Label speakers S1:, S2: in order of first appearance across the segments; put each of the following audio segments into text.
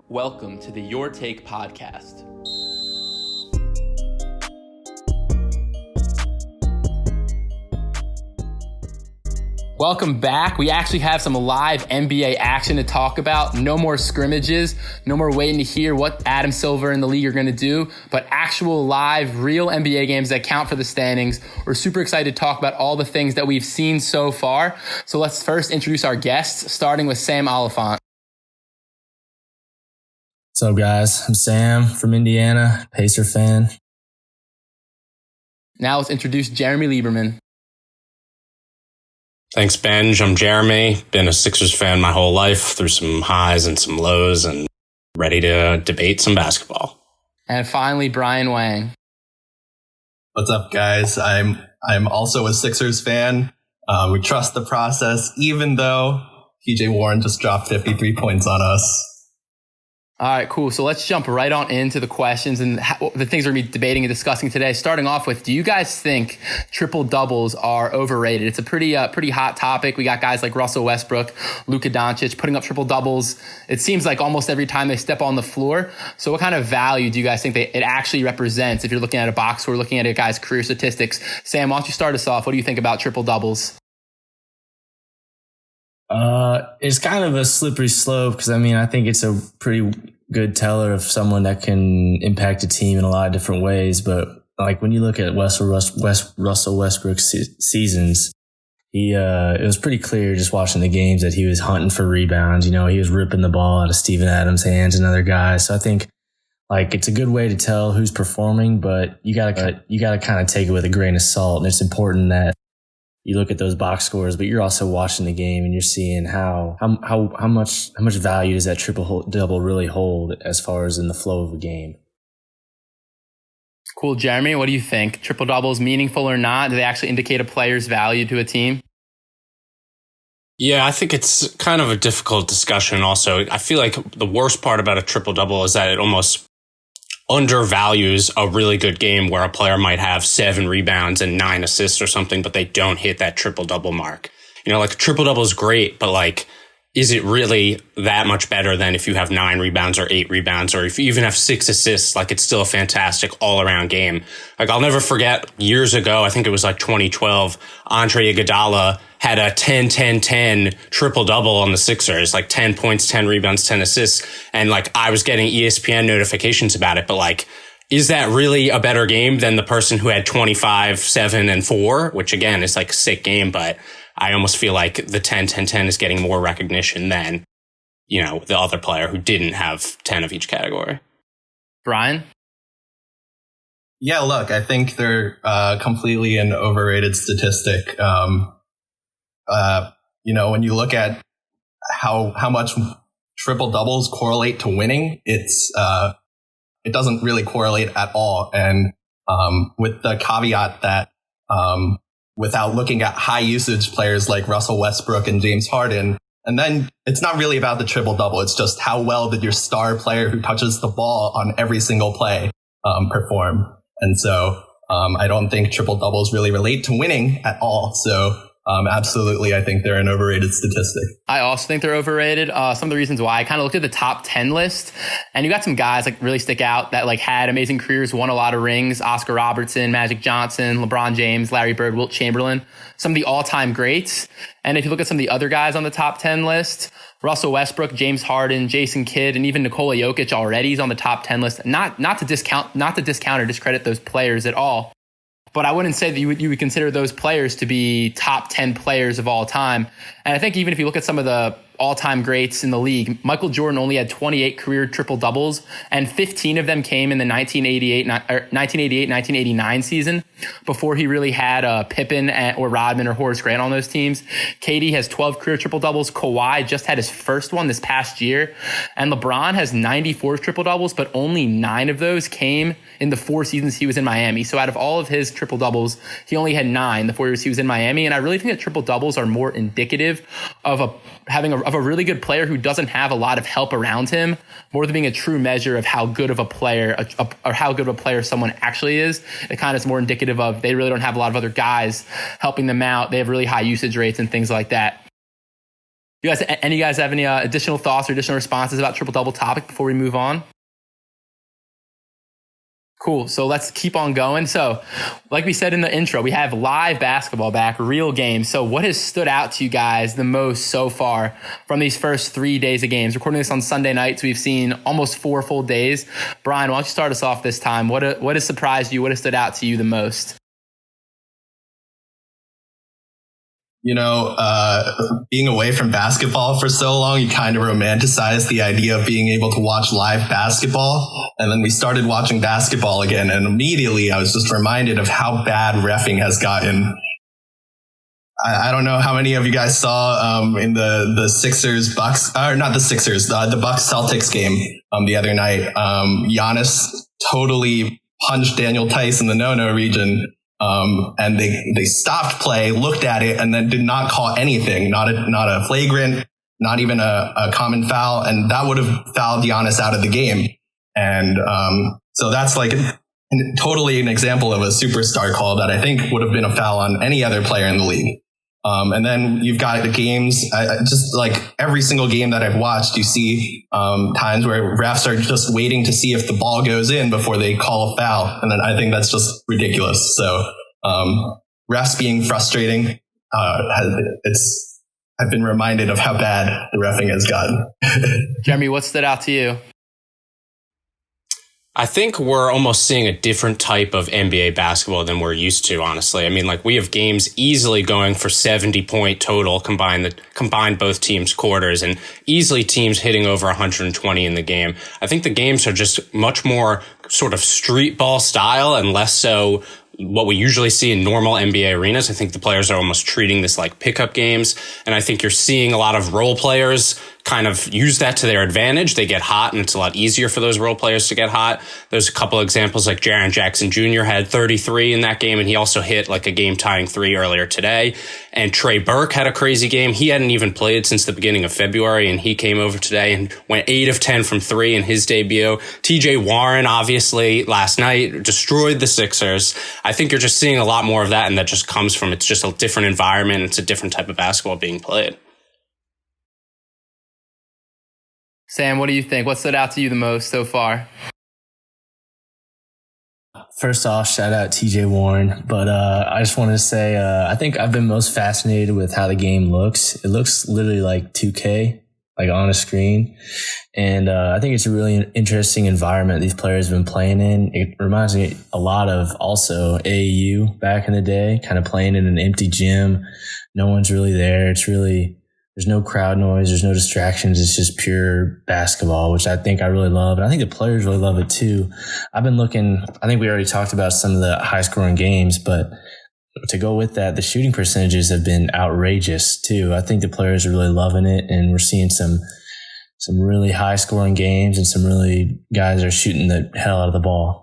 S1: Welcome to the Your Take podcast. Welcome back. We actually have some live NBA action to talk about. No more scrimmages. No more waiting to hear what Adam Silver and the league are going to do, but actual live, real NBA games that count for the standings. We're super excited to talk about all the things that we've seen so far. So let's first introduce our guests, starting with Sam Oliphant.
S2: What's up, guys? I'm Sam from Indiana, Pacer fan.
S1: Now let's introduce Jeremy Lieberman.
S3: Thanks, Benj. I'm Jeremy. Been a Sixers fan my whole life, through some highs and some lows, and ready to debate some basketball.
S1: And finally, Brian Wang.
S4: What's up, guys? I'm also a Sixers fan. We trust the process, even though TJ Warren just dropped 53 points on us.
S1: All right, cool. So let's jump right on into the questions and the things we're going to be debating and discussing today. Starting off with, do you guys think triple doubles are overrated? It's a pretty hot topic. We got guys like Russell Westbrook, Luka Doncic putting up triple doubles. It seems like almost every time they step on the floor. So what kind of value do you guys think it actually represents if you're looking at a box score, looking at a guy's career statistics? Sam, why don't you start us off? What do you think about triple doubles?
S2: It's kind of a slippery slope because, I think it's a pretty good teller of someone that can impact a team in a lot of different ways. But like when you look at Russell Westbrook's seasons, it was pretty clear just watching the games that he was hunting for rebounds. He was ripping the ball out of Steven Adams' hands and other guys. So I think like it's a good way to tell who's performing, but you gotta kind of take it with a grain of salt. And it's important that you look at those box scores, but you're also watching the game and you're seeing how much value does that triple double really hold as far as in the flow of a game.
S1: Cool. Jeremy, what do you think? Triple doubles meaningful or not? Do they actually indicate a player's value to a team?
S3: Yeah, I think it's kind of a difficult discussion also. I feel like the worst part about a triple double is that it almost undervalues a really good game where a player might have 7 rebounds and 9 assists or something, but they don't hit that triple double mark. Like a triple double is great, but like, is it really that much better than if you have 9 rebounds or 8 rebounds, or if you even have 6 assists? Like, it's still a fantastic all around game. Like, I'll never forget years ago, I think it was like 2012, Andre Iguodala had a 10-10-10 triple double on the Sixers, like 10 points, 10 rebounds, 10 assists. And like, I was getting ESPN notifications about it, but like, is that really a better game than the person who had 25, 7, and 4, which again is like a sick game, but I almost feel like the 10-10-10 is getting more recognition than, the other player who didn't have 10 of each category.
S1: Brian?
S4: Yeah, look, I think they're completely an overrated statistic. When you look at how much triple doubles correlate to winning, it doesn't really correlate at all. And with the caveat that without looking at high usage players like Russell Westbrook and James Harden, and then it's not really about the triple double. It's just how well did your star player who touches the ball on every single play perform. And so I don't think triple doubles really relate to winning at all. So absolutely, I think they're an overrated statistic.
S1: I also think they're overrated. Some of the reasons why, I kind of looked at the top 10 list, and you got some guys like really stick out that like had amazing careers, won a lot of rings: Oscar Robertson, Magic Johnson, LeBron James, Larry Bird, Wilt Chamberlain, some of the all-time greats. And if you look at some of the other guys on the top 10 list, Russell Westbrook, James Harden, Jason Kidd, and even Nikola Jokic already is on the top 10 list. Not to discount or discredit those players at all, but I wouldn't say that you would consider those players to be top 10 players of all time. And I think even if you look at some of the all-time greats in the league, Michael Jordan only had 28 career triple-doubles, and 15 of them came in the 1988-1989 season before he really had Pippen or Rodman or Horace Grant on those teams. KD has 12 career triple-doubles. Kawhi just had his first one this past year. And LeBron has 94 triple-doubles, but only 9 of those came in the 4 seasons he was in Miami. So out of all of his triple-doubles, he only had 9 the 4 years he was in Miami. And I really think that triple-doubles are more indicative of having a really good player who doesn't have a lot of help around him, more than being a true measure of how good of a player or how good of a player someone actually is. It kind of is more indicative of they really don't have a lot of other guys helping them out. They have really high usage rates and things like that. Any guys have any additional thoughts or additional responses about triple double topic before we move on? Cool. So let's keep on going. So like we said in the intro, we have live basketball back, real games. So what has stood out to you guys the most so far from these first 3 days of games? Recording this on Sunday night, so we've seen almost 4 full days. Brian, why don't you start us off this time? What has surprised you? What has stood out to you the most?
S4: Being away from basketball for so long, you kind of romanticize the idea of being able to watch live basketball. And then we started watching basketball again. And immediately I was just reminded of how bad reffing has gotten. I don't know how many of you guys saw in the Sixers Bucks, or not the Sixers, the Bucks Celtics game the other night. Giannis totally punched Daniel Tice in the no-no region. And they stopped play, looked at it, and then did not call anything, not a flagrant, not even a common foul. And that would have fouled Giannis out of the game. And so that's like totally an example of a superstar call that I think would have been a foul on any other player in the league. And then you've got the games, just like every single game that I've watched, you see times where refs are just waiting to see if the ball goes in before they call a foul. And then I think that's just ridiculous. So refs being frustrating, I've been reminded of how bad the reffing has gotten.
S1: Jeremy, what stood out to you?
S3: I think we're almost seeing a different type of NBA basketball than we're used to, honestly. I mean, like, we have games easily going for 70-point total, combine both teams' quarters, and easily teams hitting over 120 in the game. I think the games are just much more sort of street ball style and less so what we usually see in normal NBA arenas. I think the players are almost treating this like pickup games. And I think you're seeing a lot of role players kind of use that to their advantage. They get hot, and it's a lot easier for those role players to get hot. There's a couple examples, like Jaren Jackson Jr. had 33 in that game, and he also hit like a game-tying 3 earlier today. And Trey Burke had a crazy game. He hadn't even played since the beginning of February, and he came over today and went 8 of 10 from 3 in his debut. TJ Warren, obviously, last night destroyed the Sixers. I think you're just seeing a lot more of that, and that just comes from, it's just a different environment. It's a different type of basketball being played.
S1: Sam, what do you think? What stood out to you the most so far?
S2: First off, shout out TJ Warren. But I just wanted to say, I think I've been most fascinated with how the game looks. It looks literally like 2K, like on a screen. And I think it's a really interesting environment these players have been playing in. It reminds me a lot of also AAU back in the day, kind of playing in an empty gym. No one's really there. It's really... There's no crowd noise. There's no distractions. It's just pure basketball, which I think I really love. And I think the players really love it too. I've been looking, I think we already talked about some of the high scoring games, but to go with that, the shooting percentages have been outrageous too. I think the players are really loving it, and we're seeing some really high scoring games and some really guys are shooting the hell out of the ball.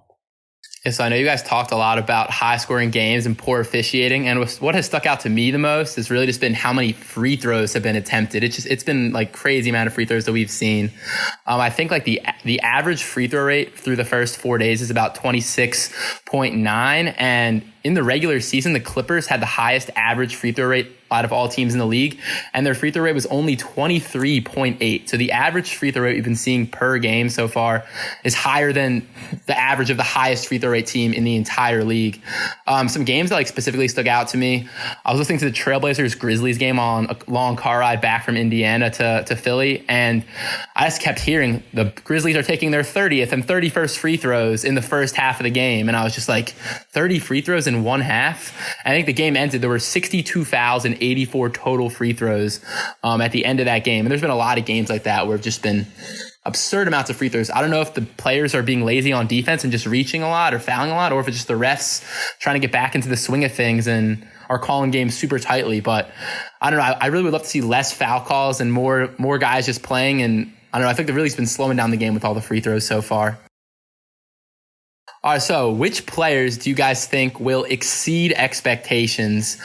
S1: Yeah, so I know you guys talked a lot about high scoring games and poor officiating. And what has stuck out to me the most has really just been how many free throws have been attempted. It's been like crazy amount of free throws that we've seen. I think like the average free throw rate through the first 4 days is about 26.9. And in the regular season, the Clippers had the highest average free throw rate out of all teams in the league, and their free throw rate was only 23.8. So the average free throw rate we've been seeing per game so far is higher than the average of the highest free throw rate team in the entire league. Some games that like specifically stuck out to me, I was listening to the Trailblazers Grizzlies game on a long car ride back from Indiana to Philly, and I just kept hearing the Grizzlies are taking their 30th and 31st free throws in the first half of the game, and I was just like, 30 free throws in one half? I think the game ended, there were 62 fouls and 84 total free throws at the end of that game. And there's been a lot of games like that where it's just been absurd amounts of free throws. I don't know if the players are being lazy on defense and just reaching a lot or fouling a lot, or if it's just the refs trying to get back into the swing of things and are calling games super tightly. But I don't know. I really would love to see less foul calls and more guys just playing. And I don't know. I think the really's been slowing down the game with all the free throws so far. All right, so which players do you guys think will exceed expectations?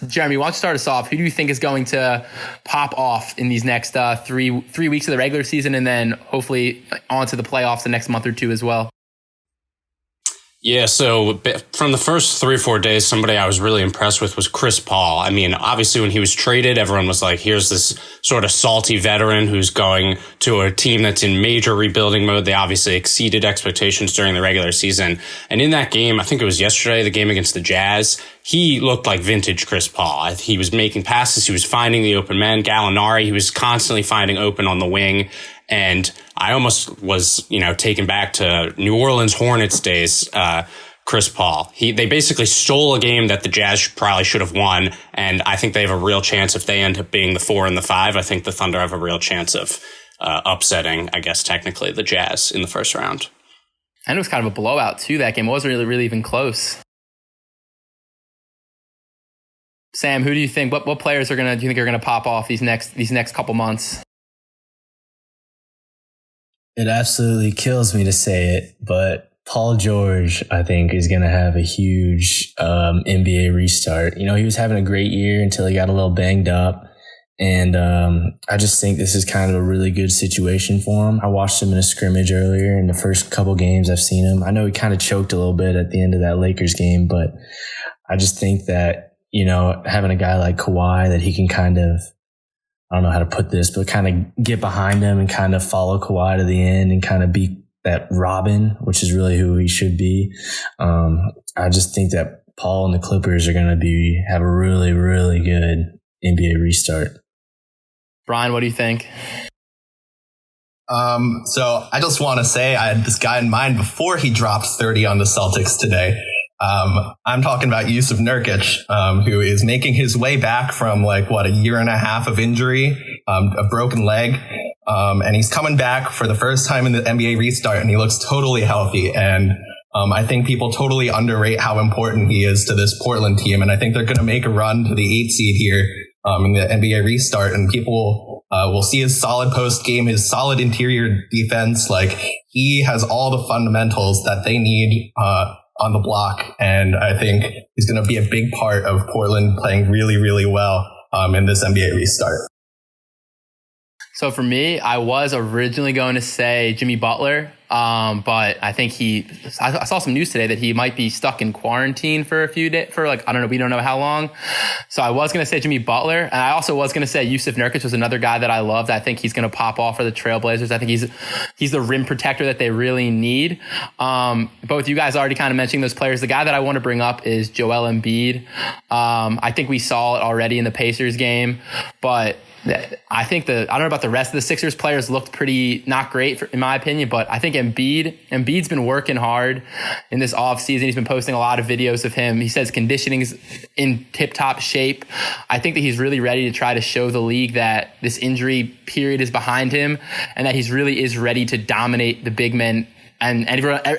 S1: Jeremy, why don't you start us off? Who do you think is going to pop off in these next 3 weeks of the regular season, and then hopefully on to the playoffs the next month or two as well?
S3: Yeah, so from the first 3 or 4 days, somebody I was really impressed with was Chris Paul. I mean, obviously when he was traded, everyone was like, here's this sort of salty veteran who's going to a team that's in major rebuilding mode. They obviously exceeded expectations during the regular season. And in that game, I think it was yesterday, the game against the Jazz, he looked like vintage Chris Paul. He was making passes. He was finding the open men. Gallinari, he was constantly finding open on the wing. And I almost was, taken back to New Orleans Hornets days, Chris Paul. They basically stole a game that the Jazz probably should have won. And I think they have a real chance if they end up being the 4 and the 5. I think the Thunder have a real chance of upsetting, I guess, technically the Jazz in the first round.
S1: And it was kind of a blowout, too, that game. It wasn't really even close. Sam, who do you think? What players do you think are gonna pop off these next couple months?
S2: It absolutely kills me to say it, but Paul George, I think, is going to have a huge NBA restart. He was having a great year until he got a little banged up. And I just think this is kind of a really good situation for him. I watched him in a scrimmage earlier in the first couple games I've seen him. I know he kind of choked a little bit at the end of that Lakers game, but I just think that, having a guy like Kawhi that he can kind of, I don't know how to put this, but kind of get behind him and kind of follow Kawhi to the end and kind of be that Robin, which is really who he should be. I just think that Paul and the Clippers are going to have a really, really good NBA restart.
S1: Brian, what do you think?
S4: So I just want to say I had this guy in mind before he dropped 30 on the Celtics today. I'm talking about Yusuf Nurkic, who is making his way back from a year and a half of injury, a broken leg. And he's coming back for the first time in the NBA restart, and he looks totally healthy. And I think people totally underrate how important he is to this Portland team. And I think they're going to make a run to the 8 seed here in the NBA restart. And people will see his solid post game, his solid interior defense. He has all the fundamentals that they need on the block. And I think he's going to be a big part of Portland playing really, really well in this NBA restart.
S1: So for me, I was originally going to say Jimmy Butler, but I think I saw some news today that he might be stuck in quarantine for a few days, I don't know, we don't know how long. So I was going to say Jimmy Butler, and I also was going to say Yusuf Nurkic was another guy that I loved. I think he's going to pop off for the Trailblazers. I think he's the rim protector that they really need. Both you guys already kind of mentioning those players. The guy that I want to bring up is Joel Embiid. I think we saw it already in the Pacers game, but I think I don't know about the rest of the Sixers players looked pretty not great in my opinion, but I think Embiid's been working hard in this offseason. He's been posting a lot of videos of him. He says conditioning's in tip-top shape. I think that he's really ready to try to show the league that this injury period is behind him and that he's really is ready to dominate the big men and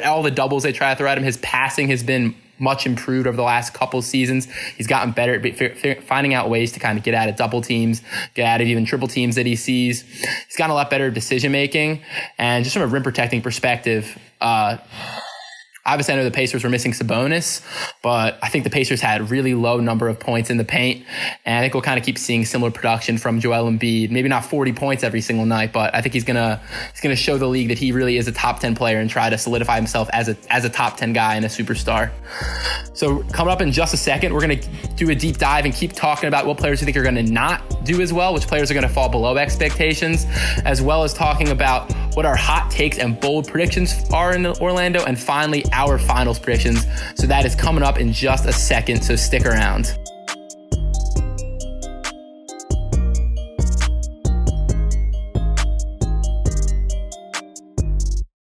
S1: all the doubles they try to throw at him. His passing has been much improved over the last couple seasons. He's gotten better at finding out ways to kind of get out of double teams, get out of even triple teams that he sees. He's gotten a lot better at decision making. And just from a rim protecting perspective, obviously I know the Pacers were missing Sabonis, but I think the Pacers had a really low number of points in the paint. And I think we'll kind of keep seeing similar production from Joel Embiid. Maybe not 40 points every single night, but I think he's gonna show the league that he really is a top 10 player and try to solidify himself as a top 10 guy and a superstar. So coming up in just a second, we're gonna do a deep dive and keep talking about what players you think are gonna not do as well, which players are gonna fall below expectations, as well as talking about what our hot takes and bold predictions are in Orlando, and finally our finals predictions. So that is coming up in just a second, so stick around.